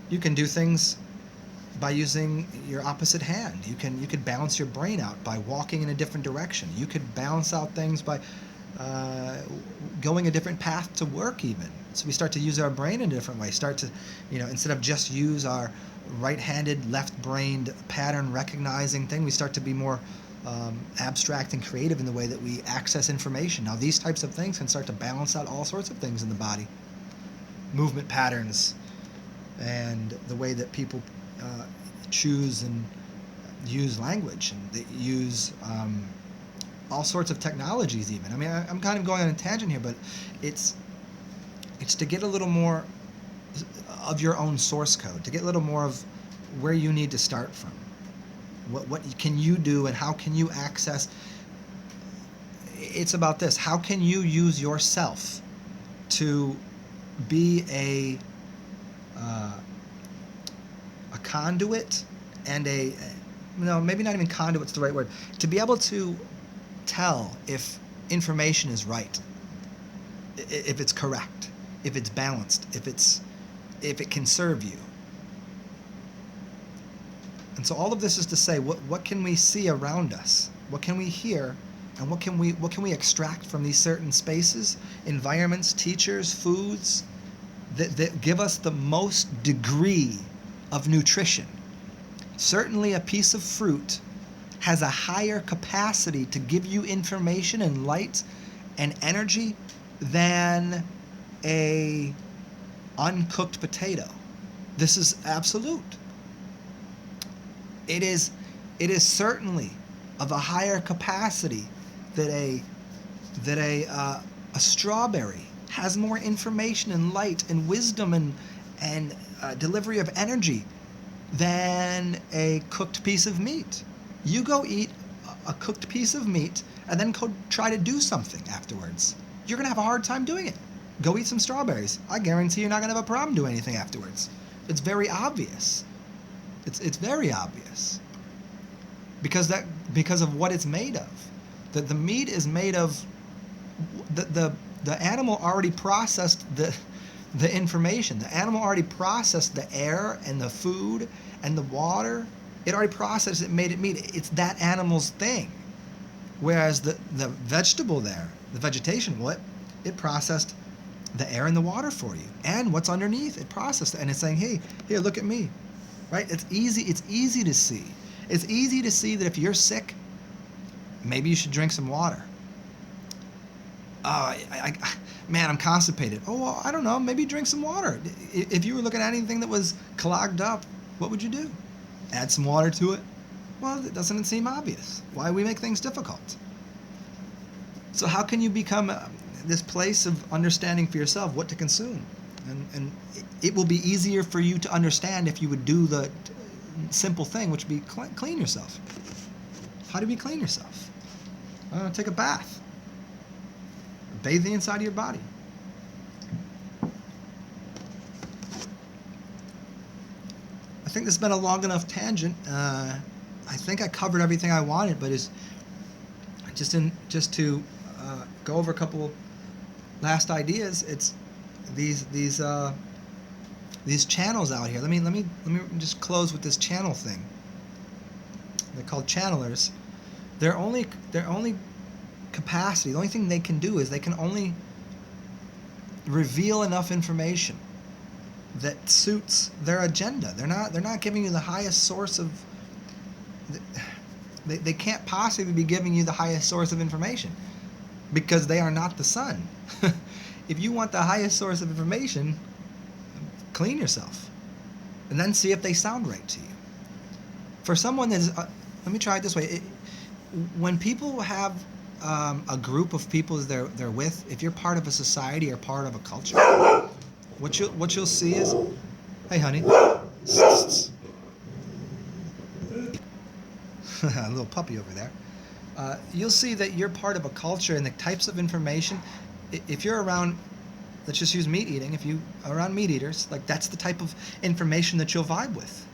you can do things by using your opposite hand. You could balance your brain out by walking in a different direction. You could balance out things by going a different path to work, even. So we start to use our brain in a different way. Start to, instead of just use our right-handed, left-brained pattern recognizing thing, we start to be more abstract and creative in the way that we access information. Now, these types of things can start to balance out all sorts of things in the body. Movement patterns, and the way that people choose and use language, and they use all sorts of technologies even. I mean, I'm kind of going on a tangent here, but it's to get a little more of your own source code, to get a little more of where you need to start from. What can you do, and how can you access? It's about this. How can you use yourself to be a conduit, and maybe not even conduit's the right word, to be able to tell if information is right, if it's correct, if it's balanced, if it can serve you. And so all of this is to say, what can we see around us? What can we hear? And what can we extract from these certain spaces, environments, teachers, foods that give us the most degree of nutrition? Certainly a piece of fruit has a higher capacity to give you information and light and energy than a uncooked potato. This is absolute. It is certainly of a higher capacity that a strawberry has more information and light and wisdom and delivery of energy than a cooked piece of meat. You go eat a cooked piece of meat and then go try to do something afterwards. You're going to have a hard time doing it. Go eat some strawberries. I guarantee you're not going to have a problem doing anything afterwards. It's very obvious. It's very obvious. Because of what it's made of. The meat is made of the animal already processed the information. The animal already processed the air and the food and the water. It already processed it, made it meat. It's that animal's thing. Whereas the vegetable there, the vegetation, it processed the air and the water for you. And what's underneath, it processed it. And it's saying, hey, here, look at me. Right? It's easy to see. It's easy to see that if you're sick, maybe you should drink some water. Man, I'm constipated. Oh, well, I don't know. Maybe drink some water. If you were looking at anything that was clogged up, what would you do? Add some water to it? Well, doesn't it seem obvious? Why we make things difficult? So how can you become this place of understanding for yourself what to consume? And it will be easier for you to understand if you would do the simple thing, which would be clean yourself. How do we clean yourself? Take a bath. Bathe the inside of your body. I think this has been a long enough tangent. I think I covered everything I wanted, but it's just to go over a couple last ideas. It's these channels out here. Let me just close with this channel thing. They're called channelers. Their only capacity, the only thing they can do is they can only reveal enough information that suits their agenda. They're not giving you the highest source of. They can't possibly be giving you the highest source of information because they are not the sun. If you want the highest source of information, clean yourself and then see if they sound right to you. For someone that is, let me try it this way. When people have a group of people they're with, if you're part of a society or part of a culture, what you'll see is, hey honey, a little puppy over there. You'll see that you're part of a culture and the types of information. If you're around, let's just use meat eating. If you are around meat eaters, like that's the type of information that you'll vibe with.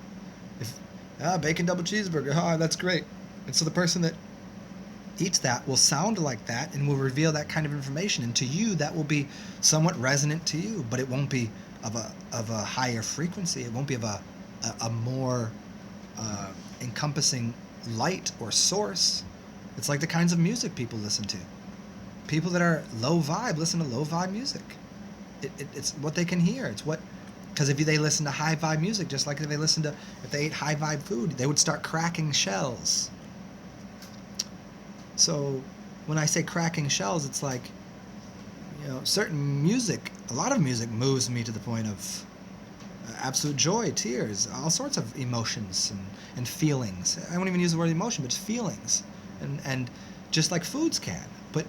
If bacon double cheeseburger, that's great. And so the person that eats that will sound like that and will reveal that kind of information, and to you that will be somewhat resonant to you, but it won't be of a higher frequency. It won't be of a more encompassing light or source. It's like the kinds of music people listen to. People that are low vibe listen to low vibe music. It's what they can hear. It's what, because if they listen to high vibe music, just like if they ate high vibe food, they would start cracking shells. So when I say cracking shells, it's like, certain music, a lot of music moves me to the point of absolute joy, tears, all sorts of emotions and feelings. I won't even use the word emotion, but it's feelings. And just like foods can. But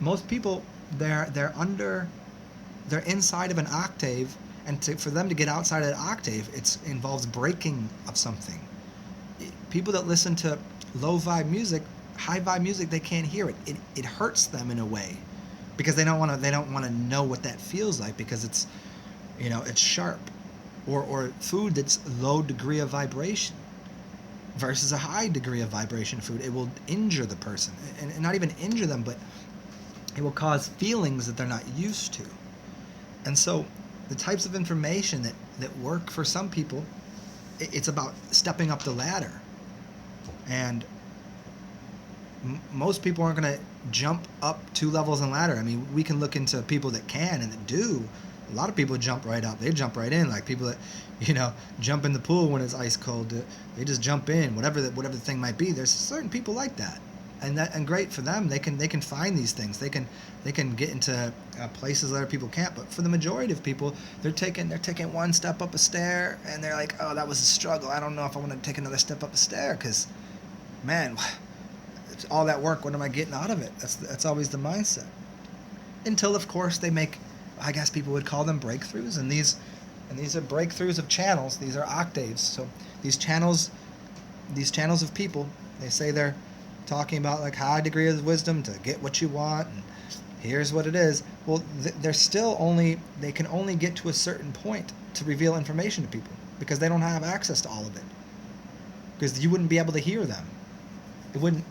most people, they're inside of an octave, and for them to get outside of that octave, it involves breaking of something. People that listen to low vibe music, high vibe music, they can't hear it. It hurts them in a way, because they don't want to know what that feels like, because it's sharp, or food that's low degree of vibration versus a high degree of vibration food. It will injure the person, and not even injure them, but it will cause feelings that they're not used to. And so the types of information that work for some people it's about stepping up the ladder. And most people aren't going to jump up 2 levels in ladder. I mean, we can look into people that can and that do. A lot of people jump right up. They jump right in, like people that, jump in the pool when it's ice cold. They just jump in, whatever the thing might be. There's certain people like that, and great for them. They can find these things. They can get into places that other people can't. But for the majority of people, they're taking one step up a stair, and they're like, oh, that was a struggle. I don't know if I want to take another step up a stair, because, man, it's all that work. What am I getting out of it? That's always the mindset. Until, of course, they make, I guess people would call them breakthroughs, and these are breakthroughs of channels. These are octaves. So these channels of people, they say they're talking about like high degree of wisdom to get what you want, and here's what it is. Well, they're still they can only get to a certain point to reveal information to people, because they don't have access to all of it, because you wouldn't be able to hear them. It wouldn't.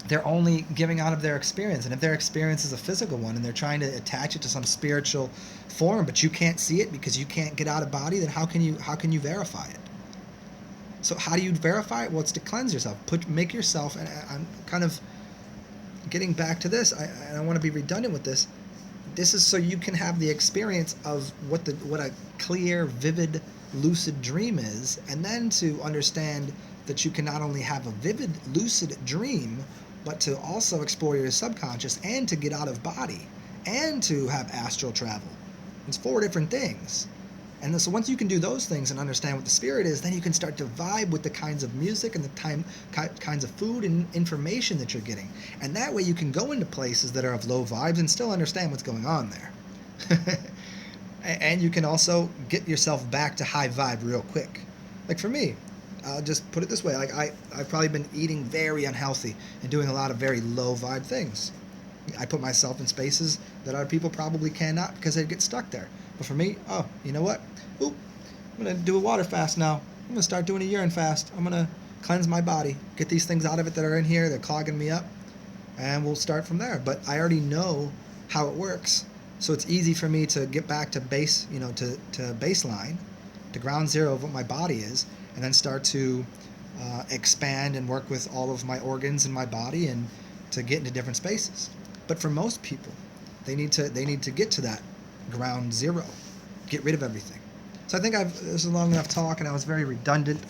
They're only giving out of their experience, and if their experience is a physical one and they're trying to attach it to some spiritual form, but you can't see it because you can't get out of body, then how can you verify it? So how do you verify it? Well, it's to cleanse yourself. Make yourself, and I'm kind of getting back to this. I don't want to be redundant with this. This is so you can have the experience of what a clear, vivid, lucid dream is, and then to understand that you can not only have a vivid, lucid dream, but to also explore your subconscious, and to get out of body, and to have astral travel. It's 4 different things. And so once you can do those things and understand what the spirit is, then you can start to vibe with the kinds of music and the kinds of food and information that you're getting. And that way you can go into places that are of low vibes and still understand what's going on there. And you can also get yourself back to high vibe real quick. Like for me, I'll just put it this way. Like I've probably been eating very unhealthy and doing a lot of very low vibe things. I put myself in spaces that other people probably cannot, because they'd get stuck there. But for me, oh, you know what? Oop, I'm going to do a water fast now. I'm going to start doing a urine fast. I'm going to cleanse my body, get these things out of it that are in here, they're clogging me up, and we'll start from there. But I already know how it works, so it's easy for me to get back to base, to baseline, to ground zero of what my body is, and then start to expand and work with all of my organs in my body and to get into different spaces. But for most people, they need to get to that ground zero, get rid of everything. So I think this is a long enough talk, and I was very redundant.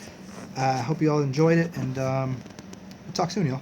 I hope you all enjoyed it, and we'll talk soon, y'all.